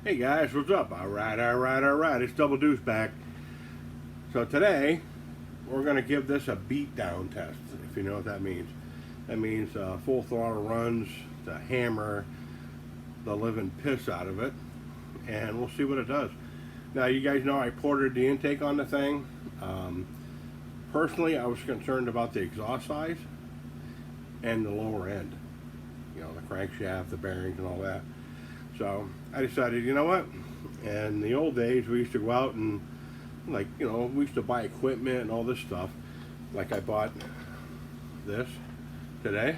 Hey guys, what's up? Alright, it's Double Deuce back. So today, we're going to give this a beat down test, if you know what that means. That means full throttle runs to hammer the living piss out of it, and we'll see what it does. Now, you guys know I ported the intake on the thing. Personally, I was concerned about the exhaust size and the lower end. You know, the crankshaft, the bearings, and all that. So I decided, you know what? In the old days, we used to go out and, like, you know, we used to buy equipment and all this stuff. Like I bought this today,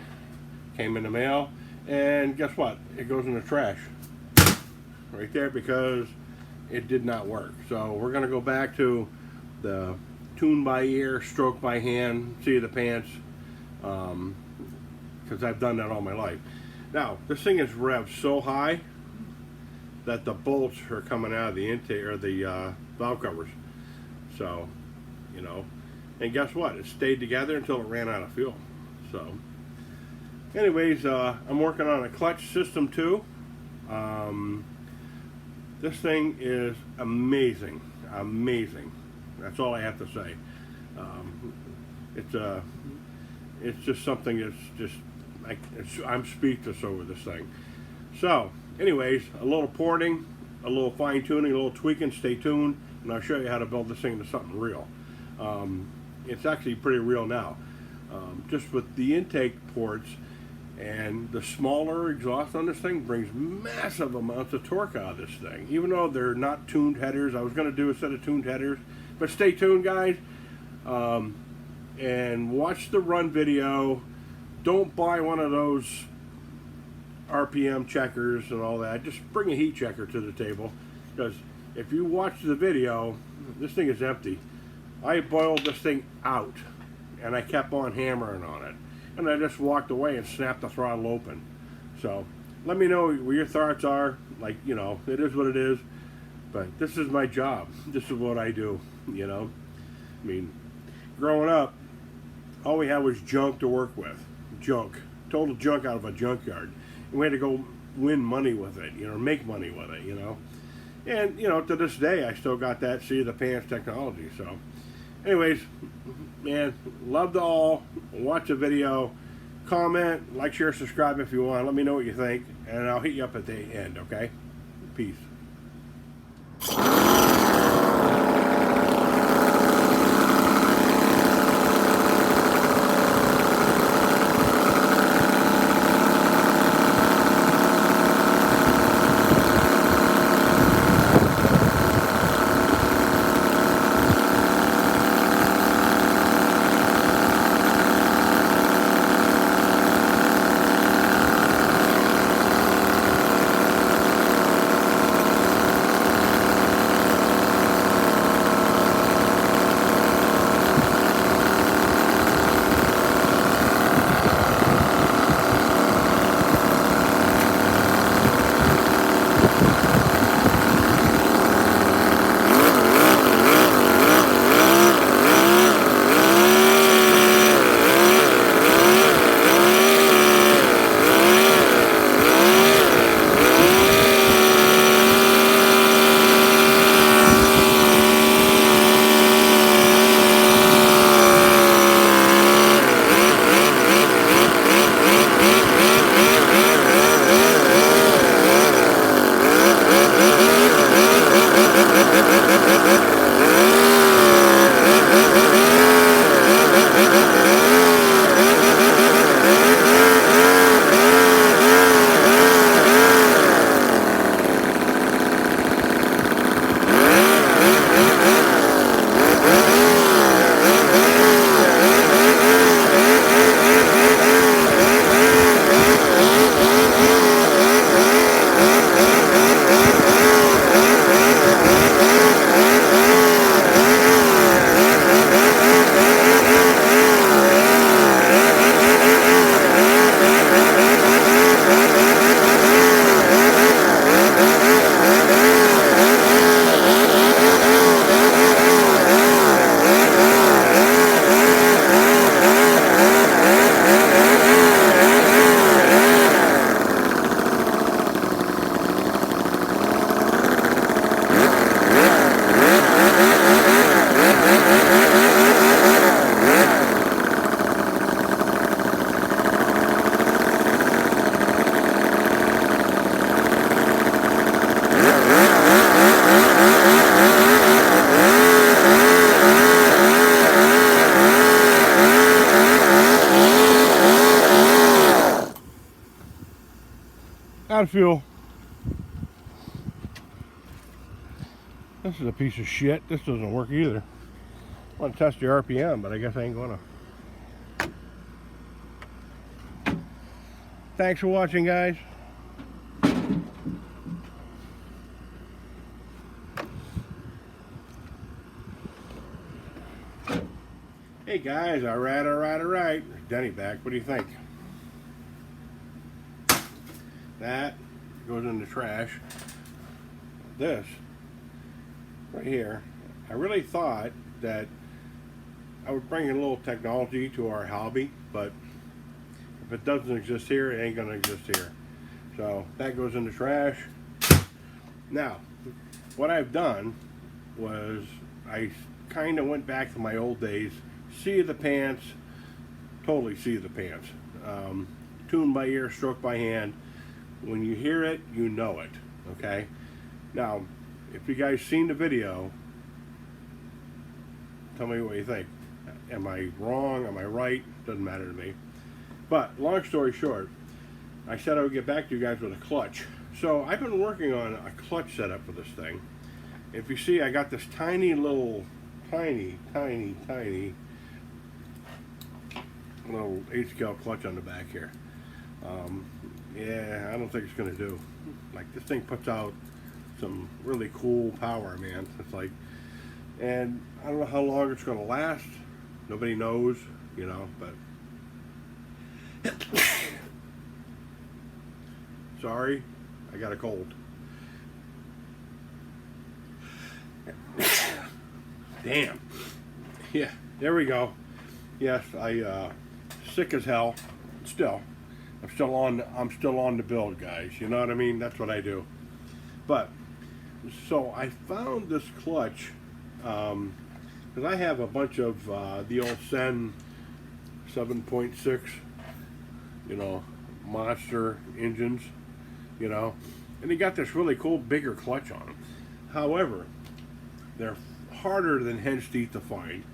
came in the mail, and guess what? It goes in the trash right there because it did not work. So we're going to go back to the tune by ear, stroke by hand, seat of the pants, because I've done that all my life. Now, this thing is revved so high that the bolts are coming out of the intake or the valve covers. So, you know, and guess what? It stayed together until it ran out of fuel. So, anyways, I'm working on a clutch system too. This thing is amazing, amazing. That's all I have to say. It's just something that's just like I'm speechless over this thing. So, anyways, a little porting, a little fine tuning, a little tweaking. Stay tuned, and I'll show you how to build this thing into something real. It's actually pretty real now. Just with the intake ports and the smaller exhaust on this thing brings massive amounts of torque out of this thing. Even though they're not tuned headers, I was going to do a set of tuned headers, but stay tuned, guys, and watch the run video. Don't buy one of those RPM checkers and all that. Just bring a heat checker to the table, because if you watch the video, this thing is empty. I boiled this thing out and I kept on hammering on it, and I just walked away and snapped the throttle open. So let me know what your thoughts are. Like, you know, it is what it is, but this is my job. This is what I do, you know. I mean, growing up, all we had was junk to work with. Junk. Total junk out of a junkyard. And we had to go win money with it, you know, make money with it, you know. And, you know, to this day, I still got that seat of the pants technology. So, anyways, man, love to all. Watch the video. Comment, like, share, subscribe if you want. Let me know what you think. And I'll hit you up at the end, okay? Peace. Out of fuel. This is a piece of shit. This doesn't work either. I want to test your RPM, but I guess I ain't gonna. Thanks for watching, guys. Hey guys, all right. Denny back. What do you think? That goes in the trash. This right here, I really thought that I would bring a little technology to our hobby, but if it doesn't exist here, it ain't gonna exist here. So that goes in the trash. Now, what I've done was I kind of went back to my old days, seat of the pants, totally seat of the pants. Tune by ear, stroke by hand. When you hear it, you know it, okay? Now, if you guys seen the video, tell me what you think. Am I wrong? Am I right? Doesn't matter to me. But, long story short, I said I would get back to you guys with a clutch. So, I've been working on a clutch setup for this thing. If you see, I got this tiny little, tiny little 8-scale clutch on the back here. Yeah, I don't think it's gonna do. Like, this thing puts out some really cool power, man. It's like, and I don't know how long it's gonna last. Nobody knows, you know, but sorry, I got a cold. Damn. Yeah, there we go. Yes, I sick as hell. Still, I'm still on the build, guys. You know what I mean? That's what I do. But so I found this clutch because I have a bunch of the old Sen 7.6, you know, monster engines, you know, and they got this really cool bigger clutch on them. However, they're harder than hen's teeth to find,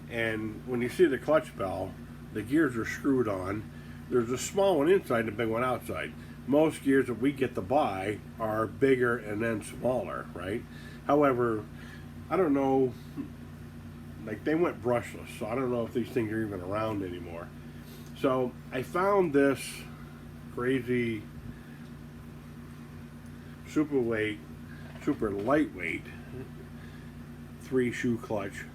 and when you see the clutch bell, the gears are screwed on. There's a small one inside and a big one outside. Most gears that we get to buy are bigger and then smaller, right? However, I don't know, like they went brushless, so I don't know if these things are even around anymore. So I found this crazy super lightweight 3-shoe clutch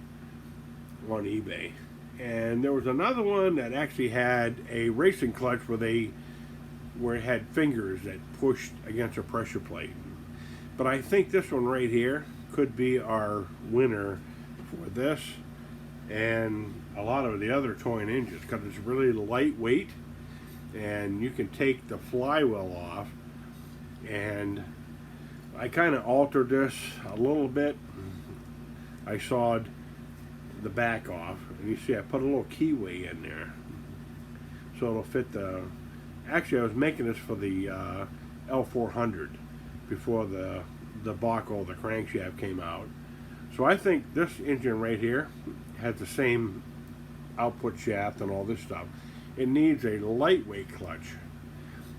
on eBay. And there was another one that actually had a racing clutch where it had fingers that pushed against a pressure plate. But I think this one right here could be our winner for this and a lot of the other TOYAN engines, because it's really lightweight and you can take the flywheel off. And I kind of altered this a little bit. I sawed the back off, and you see I put a little keyway in there so it'll fit the, actually I was making this for the L400 before the debacle, the crankshaft came out. So I think this engine right here has the same output shaft and all this stuff. It needs a lightweight clutch.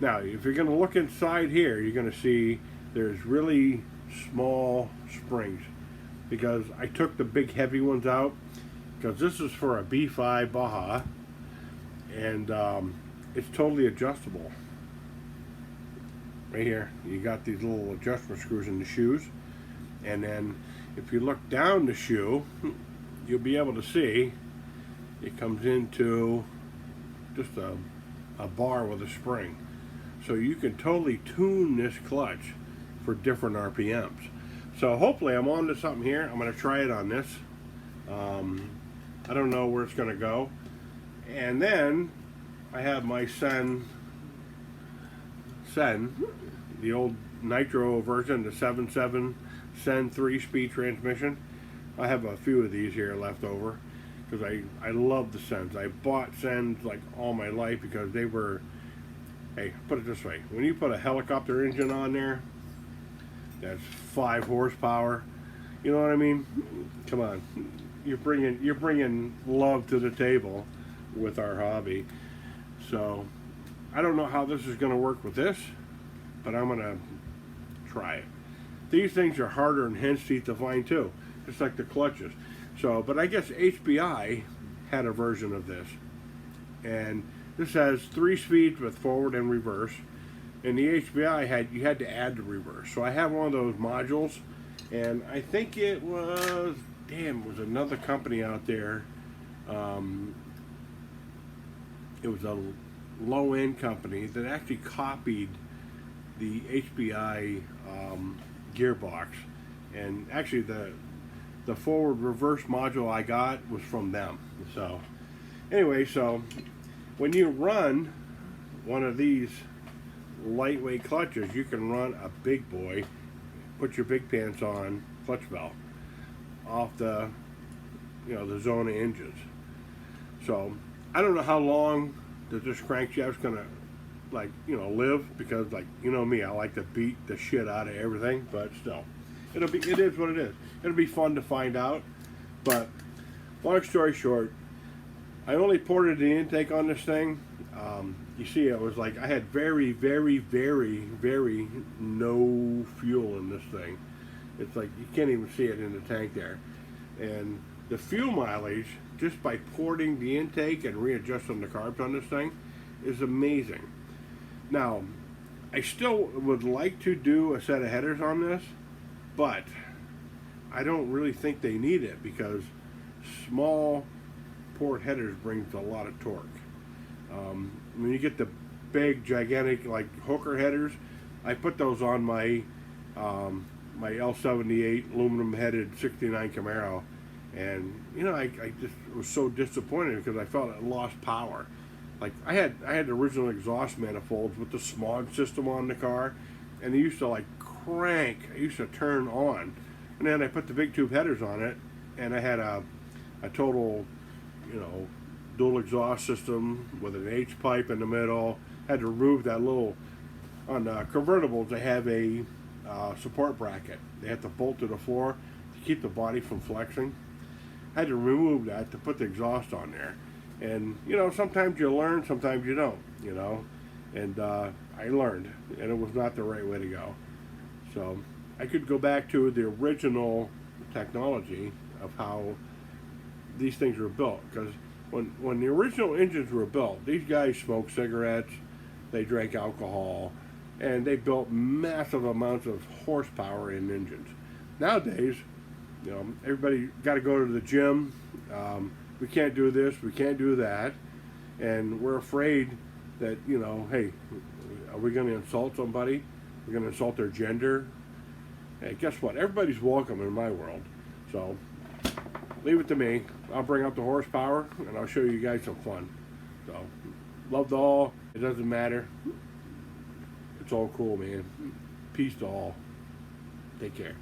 Now if you're going to look inside here, you're going to see there's really small springs, because I took the big heavy ones out, because this is for a B5 Baja, and it's totally adjustable. Right here, you got these little adjustment screws in the shoes, and then if you look down the shoe, you'll be able to see it comes into just a bar with a spring. So you can totally tune this clutch for different RPMs. So hopefully I'm on to something here. I'm going to try it on this. I don't know where it's going to go. And then I have my Sen, the old nitro version, the 7.7 Sen 3-speed transmission. I have a few of these here left over because I love the Sens. I bought Sens like all my life because they were, hey, put it this way, when you put a helicopter engine on there, that's 5 horsepower. You know what I mean? Come on, you're bringing love to the table with our hobby. So I don't know how this is going to work with this, but I'm gonna try it. These things are harder than hen's teeth to find too, just like the clutches. So, but I guess HBI had a version of this, and this has 3 speeds with forward and reverse. And the HBI you had to add the reverse. So I have one of those modules, and I think it was another company out there. It was a low-end company that actually copied the HBI gearbox, and actually the forward reverse module I got was from them. So anyway, so when you run one of these lightweight clutches, you can run a big boy, put your big pants on clutch belt off the the Zona engines. So I don't know how long that this crankshaft's gonna live, because me, I like to beat the shit out of everything, but still, it is what it is. It'll be fun to find out. But long story short, I only ported the intake on this thing. You see, it was like I had very, very, very, very no fuel in this thing. It's like you can't even see it in the tank there. And the fuel mileage, just by porting the intake and readjusting the carbs on this thing, is amazing. Now, I still would like to do a set of headers on this, but I don't really think they need it, because small port headers brings a lot of torque. When you get the big, gigantic, like hooker headers, I put those on my my L78 aluminum headed 69 Camaro, and I just was so disappointed because I felt it lost power. Like I had the original exhaust manifolds with the smog system on the car, and they used to like crank. It used to turn on, and then I put the big tube headers on it, and I had a total, dual exhaust system with an H pipe in the middle. Had to remove that little, on convertibles they have a support bracket. They have to bolt to the floor to keep the body from flexing. I had to remove that to put the exhaust on there. And sometimes you learn, sometimes you don't, and I learned, and it was not the right way to go. So I could go back to the original technology of how these things were built, because when the original engines were built, these guys smoked cigarettes, they drank alcohol, and they built massive amounts of horsepower in engines. Nowadays, everybody got to go to the gym. We can't do this, we can't do that, and we're afraid that, hey, are we going to insult somebody? We're going to insult their gender? Hey, guess what? Everybody's welcome in my world. So leave it to me. I'll bring out the horsepower, and I'll show you guys some fun. So, love to all. It doesn't matter. It's all cool, man. Peace to all. Take care.